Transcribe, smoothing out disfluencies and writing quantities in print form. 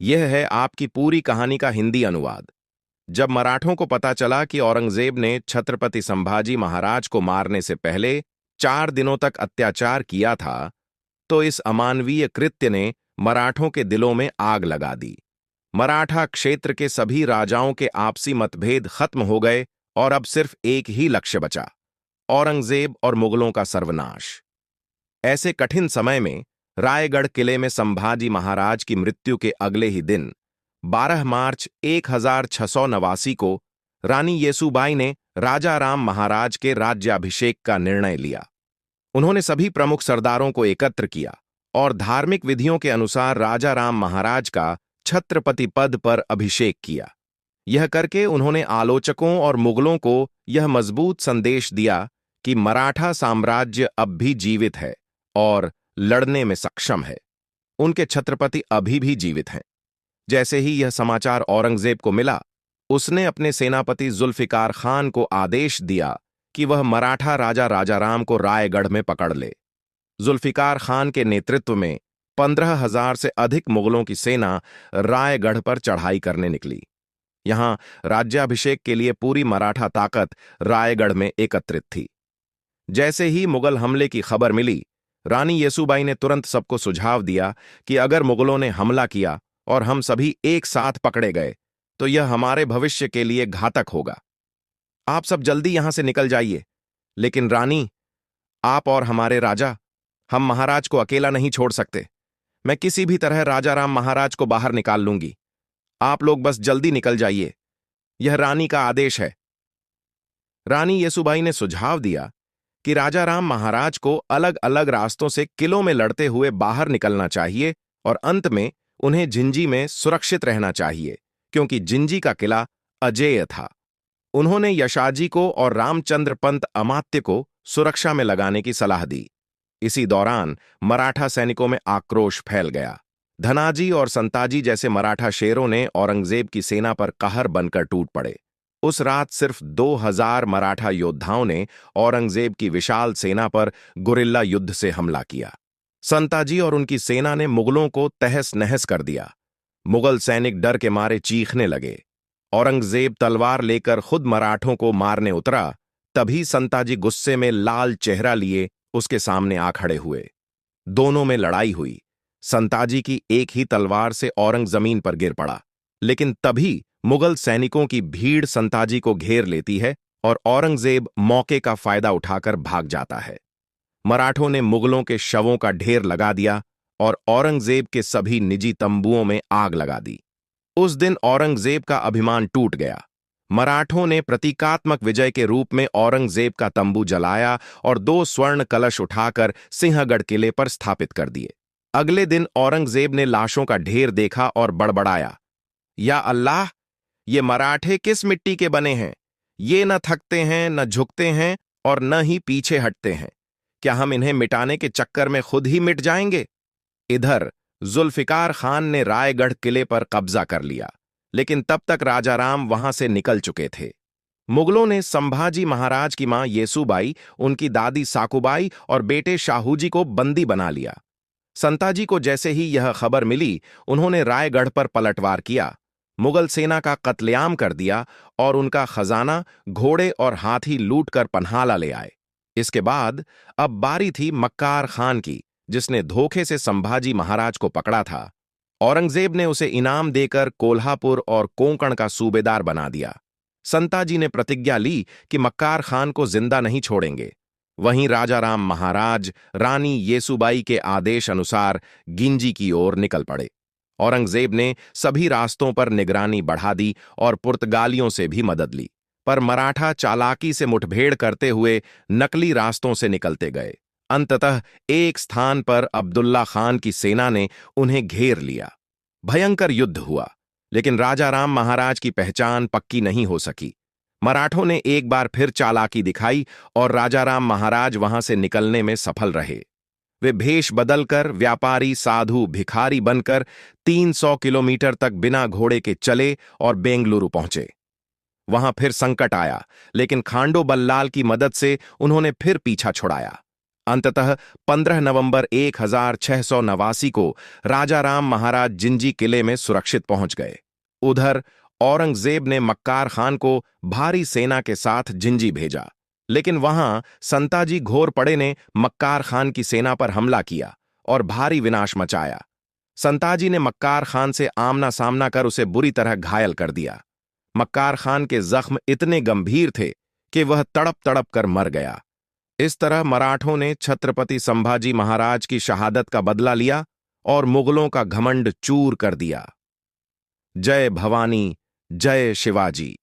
यह है आपकी पूरी कहानी का हिंदी अनुवाद। जब मराठों को पता चला कि औरंगजेब ने छत्रपति संभाजी महाराज को मारने से पहले 4 दिनों तक अत्याचार किया था, तो इस अमानवीय कृत्य ने मराठों के दिलों में आग लगा दी। मराठा क्षेत्र के सभी राजाओं के आपसी मतभेद खत्म हो गए और अब सिर्फ एक ही लक्ष्य बचा, औरंगजेब और मुगलों का सर्वनाश। ऐसे कठिन समय में रायगढ़ किले में संभाजी महाराज की मृत्यु के अगले ही दिन 12 मार्च 1689 को रानी येसुबाई ने राजा राम महाराज के राज्याभिषेक का निर्णय लिया। उन्होंने सभी प्रमुख सरदारों को एकत्र किया और धार्मिक विधियों के अनुसार राजा राम महाराज का छत्रपति पद पर अभिषेक किया। यह करके उन्होंने आलोचकों और मुगलों को यह मजबूत संदेश दिया कि मराठा साम्राज्य अब भी जीवित है और लड़ने में सक्षम है। उनके छत्रपति अभी भी जीवित हैं। जैसे ही यह समाचार औरंगजेब को मिला, उसने अपने सेनापति जुल्फिकार खान को आदेश दिया कि वह मराठा राजा राजाराम को रायगढ़ में पकड़ ले। जुल्फिकार खान के नेतृत्व में 15,000 से अधिक मुगलों की सेना रायगढ़ पर चढ़ाई करने निकली। यहां राज्याभिषेक के लिए पूरी मराठा ताकत रायगढ़ में एकत्रित थी। जैसे ही मुगल हमले की खबर मिली, रानी येसुबाई ने तुरंत सबको सुझाव दिया कि अगर मुगलों ने हमला किया और हम सभी एक साथ पकड़े गए, तो यह हमारे भविष्य के लिए घातक होगा। आप सब जल्दी यहां से निकल जाइए। लेकिन रानी, आप और हमारे राजा, हम महाराज को अकेला नहीं छोड़ सकते। मैं किसी भी तरह राजा राम महाराज को बाहर निकाल लूंगी। आप लोग बस जल्दी निकल जाइए। यह रानी का आदेश है। रानी येसुबाई ने सुझाव दिया कि राजा राम महाराज को अलग अलग रास्तों से किलों में लड़ते हुए बाहर निकलना चाहिए और अंत में उन्हें जिंजी में सुरक्षित रहना चाहिए, क्योंकि जिंजी का किला अजेय था। उन्होंने यशाजी को और रामचंद्र पंत अमात्य को सुरक्षा में लगाने की सलाह दी। इसी दौरान मराठा सैनिकों में आक्रोश फैल गया। धनाजी और संताजी जैसे मराठा शेरों ने औरंगजेब की सेना पर कहर बनकर टूट पड़े। उस रात सिर्फ 2,000 मराठा योद्धाओं ने औरंगजेब की विशाल सेना पर गुरिल्ला युद्ध से हमला किया। संताजी और उनकी सेना ने मुगलों को तहस नहस कर दिया। मुगल सैनिक डर के मारे चीखने लगे। औरंगजेब तलवार लेकर खुद मराठों को मारने उतरा। तभी संताजी गुस्से में लाल चेहरा लिए उसके सामने आ खड़े हुए। दोनों में लड़ाई हुई। संताजी की एक ही तलवार से औरंग जमीन पर गिर पड़ा, लेकिन तभी मुगल सैनिकों की भीड़ संताजी को घेर लेती है और औरंगजेब मौके का फायदा उठाकर भाग जाता है। मराठों ने मुगलों के शवों का ढेर लगा दिया और औरंगजेब के सभी निजी तंबुओं में आग लगा दी। उस दिन औरंगजेब का अभिमान टूट गया। मराठों ने प्रतीकात्मक विजय के रूप में औरंगजेब का तंबू जलाया और 2 स्वर्ण कलश उठाकर सिंहगढ़ किले पर स्थापित कर दिए। अगले दिन औरंगजेब ने लाशों का ढेर देखा और बड़बड़ाया, या अल्लाह, ये मराठे किस मिट्टी के बने हैं? ये न थकते हैं, न झुकते हैं और न ही पीछे हटते हैं। क्या हम इन्हें मिटाने के चक्कर में खुद ही मिट जाएंगे? इधर जुल्फिकार खान ने रायगढ़ किले पर कब्जा कर लिया, लेकिन तब तक राजाराम वहां से निकल चुके थे। मुगलों ने संभाजी महाराज की मां येसुबाई, उनकी दादी साकुबाई और बेटे शाहूजी को बंदी बना लिया। संताजी को जैसे ही यह खबर मिली, उन्होंने रायगढ़ पर पलटवार किया, मुगल सेना का कत्लेआम कर दिया और उनका खजाना, घोड़े और हाथी लूटकर पन्हाला ले आए। इसके बाद अब बारी थी मक्कार खान की, जिसने धोखे से संभाजी महाराज को पकड़ा था। औरंगजेब ने उसे इनाम देकर कोल्हापुर और कोंकण का सूबेदार बना दिया। संताजी ने प्रतिज्ञा ली कि मक्कार खान को जिंदा नहीं छोड़ेंगे। वहीं राजा राम महाराज रानी येसुबाई के आदेश अनुसार गिंजी की ओर निकल पड़े। औरंगजेब ने सभी रास्तों पर निगरानी बढ़ा दी और पुर्तगालियों से भी मदद ली, पर मराठा चालाकी से मुठभेड़ करते हुए नकली रास्तों से निकलते गए। अंततः एक स्थान पर अब्दुल्ला खान की सेना ने उन्हें घेर लिया। भयंकर युद्ध हुआ, लेकिन राजा राम महाराज की पहचान पक्की नहीं हो सकी। मराठों ने एक बार फिर चालाकी दिखाई और राजा राम महाराज वहां से निकलने में सफल रहे। वे भेष बदलकर व्यापारी, साधु, भिखारी बनकर 300 किलोमीटर तक बिना घोड़े के चले और बेंगलुरु पहुंचे। वहां फिर संकट आया, लेकिन खांडो बल्लाल की मदद से उन्होंने फिर पीछा छुड़ाया। अंततः 15 नवंबर 1689 को राजा राम महाराज जिंजी किले में सुरक्षित पहुंच गए। उधर औरंगजेब ने मक्कार खान को भारी सेना के साथ जिंजी भेजा, लेकिन वहां संताजी घोरपड़े ने मक्कार खान की सेना पर हमला किया और भारी विनाश मचाया। संताजी ने मक्कार खान से आमना सामना कर उसे बुरी तरह घायल कर दिया। मक्कार खान के जख्म इतने गंभीर थे कि वह तड़प तड़प कर मर गया। इस तरह मराठों ने छत्रपति संभाजी महाराज की शहादत का बदला लिया और मुगलों का घमंड चूर कर दिया। जय भवानी, जय शिवाजी।